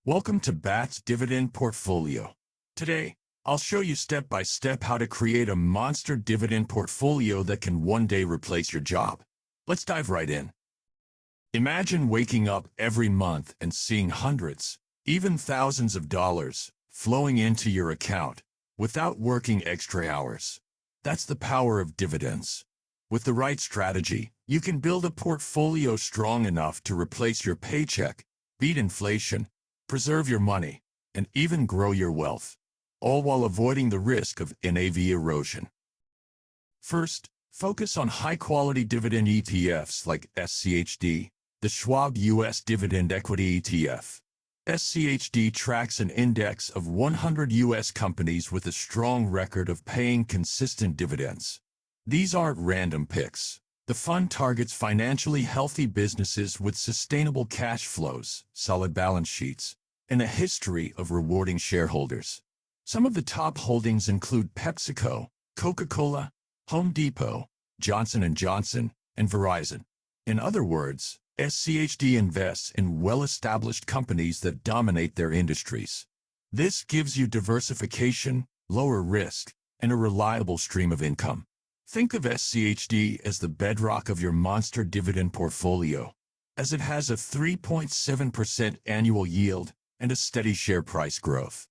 Welcome to BAT's Dividend Portfolio. Today, I'll show you step by step how to create a monster dividend portfolio that can one day replace your job. Let's dive right in. Imagine waking up every month and seeing hundreds, even thousands of dollars flowing into your account without working extra hours. That's the power of dividends. With the right strategy, you can build a portfolio strong enough to replace your paycheck, beat inflation, preserve your money, and even grow your wealth, all while avoiding the risk of NAV erosion. First, focus on high-quality dividend ETFs like SCHD, the Schwab U.S. Dividend Equity ETF. SCHD tracks an index of 100 U.S. companies with a strong record of paying consistent dividends. These aren't random picks. The fund targets financially healthy businesses with sustainable cash flows, solid balance sheets, and a history of rewarding shareholders. Some of the top holdings include PepsiCo, Coca-Cola, Home Depot, Johnson & Johnson, and Verizon. In other words, SCHD invests in well-established companies that dominate their industries. This gives you diversification, lower risk, and a reliable stream of income. Think of SCHD as the bedrock of your monster dividend portfolio, as it has a 3.7% annual yield and a steady share price growth.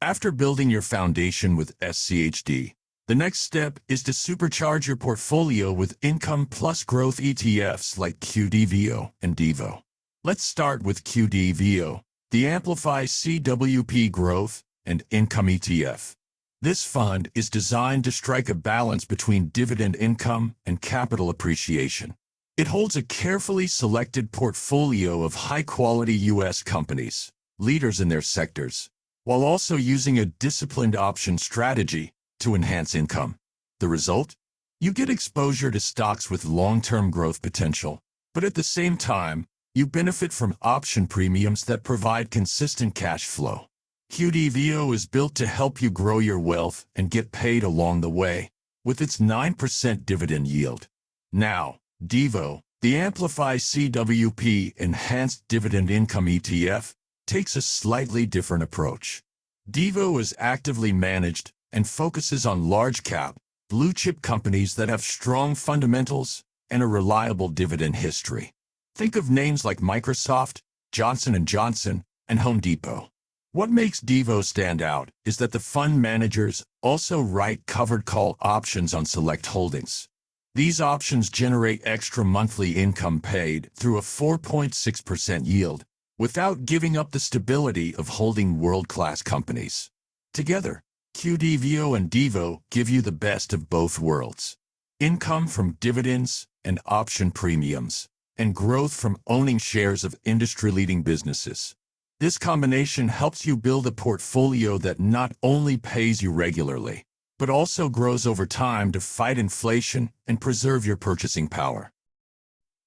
After building your foundation with SCHD, the next step is to supercharge your portfolio with income plus growth ETFs like QDVO and DIVO. Let's start with QDVO, the Amplify CWP Growth and Income ETF. This fund is designed to strike a balance between dividend income and capital appreciation. It holds a carefully selected portfolio of high-quality U.S. companies, leaders in their sectors, while also using a disciplined option strategy to enhance income. The result? You get exposure to stocks with long-term growth potential, but at the same time, you benefit from option premiums that provide consistent cash flow. QDVO is built to help you grow your wealth and get paid along the way, with its 9% dividend yield. Now, DIVO, the Amplify CWP Enhanced Dividend Income ETF, takes a slightly different approach. DIVO is actively managed and focuses on large-cap, blue-chip companies that have strong fundamentals and a reliable dividend history. Think of names like Microsoft, Johnson & Johnson, and Home Depot. What makes DIVO stand out is that the fund managers also write covered call options on select holdings. These options generate extra monthly income paid through a 4.6% yield, without giving up the stability of holding world-class companies. Together, QDVO and DIVO give you the best of both worlds: income from dividends and option premiums, and growth from owning shares of industry-leading businesses. This combination helps you build a portfolio that not only pays you regularly, but also grows over time to fight inflation and preserve your purchasing power.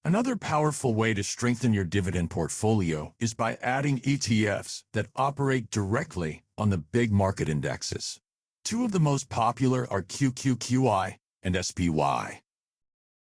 Another powerful way to strengthen your dividend portfolio is by adding ETFs that operate directly on the big market indexes. Two of the most popular are QQQI and SPY.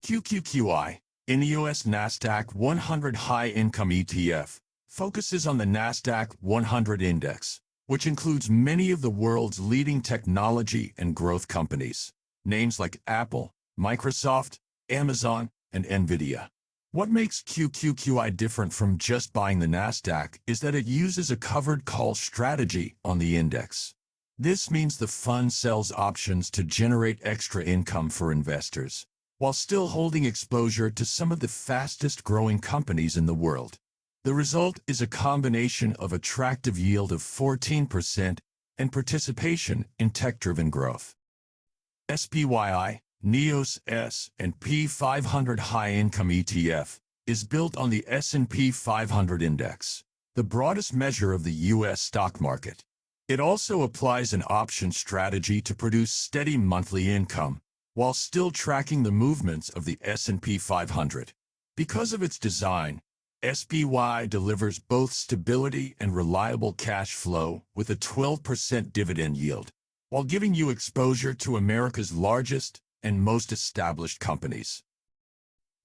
QQQI, INEOS Nasdaq 100 High Income ETF, focuses on the Nasdaq 100 index, which includes many of the world's leading technology and growth companies, names like Apple, Microsoft, Amazon, and Nvidia. What makes QQQI different from just buying the Nasdaq is that it uses a covered call strategy on the index. This means the fund sells options to generate extra income for investors, while still holding exposure to some of the fastest-growing companies in the world. The result is a combination of attractive yield of 14% and participation in tech-driven growth. SPYI, NEOS S&P 500 High Income ETF, is built on the S&P 500 index, the broadest measure of the U.S. stock market. It also applies an option strategy to produce steady monthly income, while still tracking the movements of the S&P 500. Because of its design, SPY delivers both stability and reliable cash flow with a 12% dividend yield, while giving you exposure to America's largest and most established companies.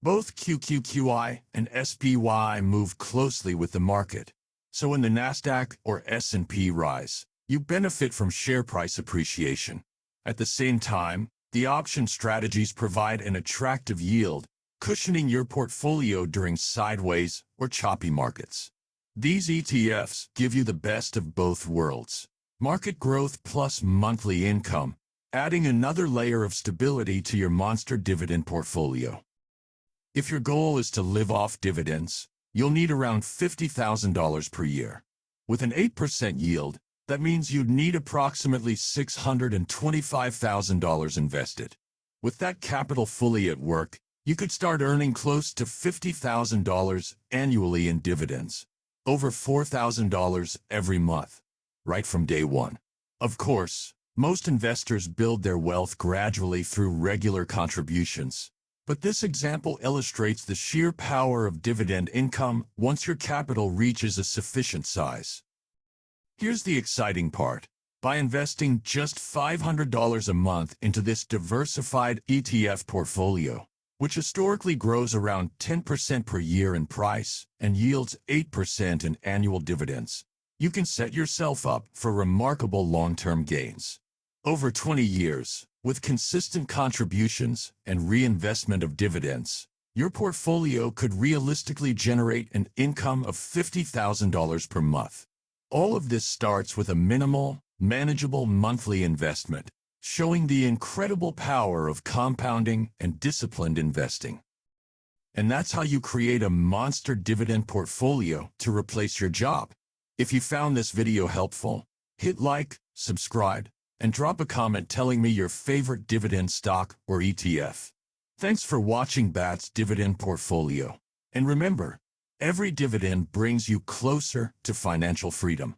Both QQQI and SPY move closely with the market, So when the Nasdaq or S&P rise, you benefit from share price appreciation. At the same time, the option strategies provide an attractive yield, cushioning your portfolio during sideways or choppy markets. These ETFs give you the best of both worlds: market growth plus monthly income, adding another layer of stability to your monster dividend portfolio. If your goal is to live off dividends, you'll need around $50,000 per year. With an 8% yield, that means you'd need approximately $625,000 invested. With that capital fully at work, you could start earning close to $50,000 annually in dividends, over $4,000 every month, right from day one. Of course, most investors build their wealth gradually through regular contributions, but this example illustrates the sheer power of dividend income once your capital reaches a sufficient size. Here's the exciting part. By investing just $500 a month into this diversified ETF portfolio, which historically grows around 10% per year in price and yields 8% in annual dividends, you can set yourself up for remarkable long-term gains. Over 20 years, with consistent contributions and reinvestment of dividends, your portfolio could realistically generate an income of $50,000 per month. All of this starts with a minimal, manageable monthly investment, showing the incredible power of compounding and disciplined investing. And that's how you create a monster dividend portfolio to replace your job. If you found this video helpful, hit like, subscribe, and drop a comment telling me your favorite dividend stock or ETF. Thanks for watching Bat's Dividend Portfolio. And remember, every dividend brings you closer to financial freedom.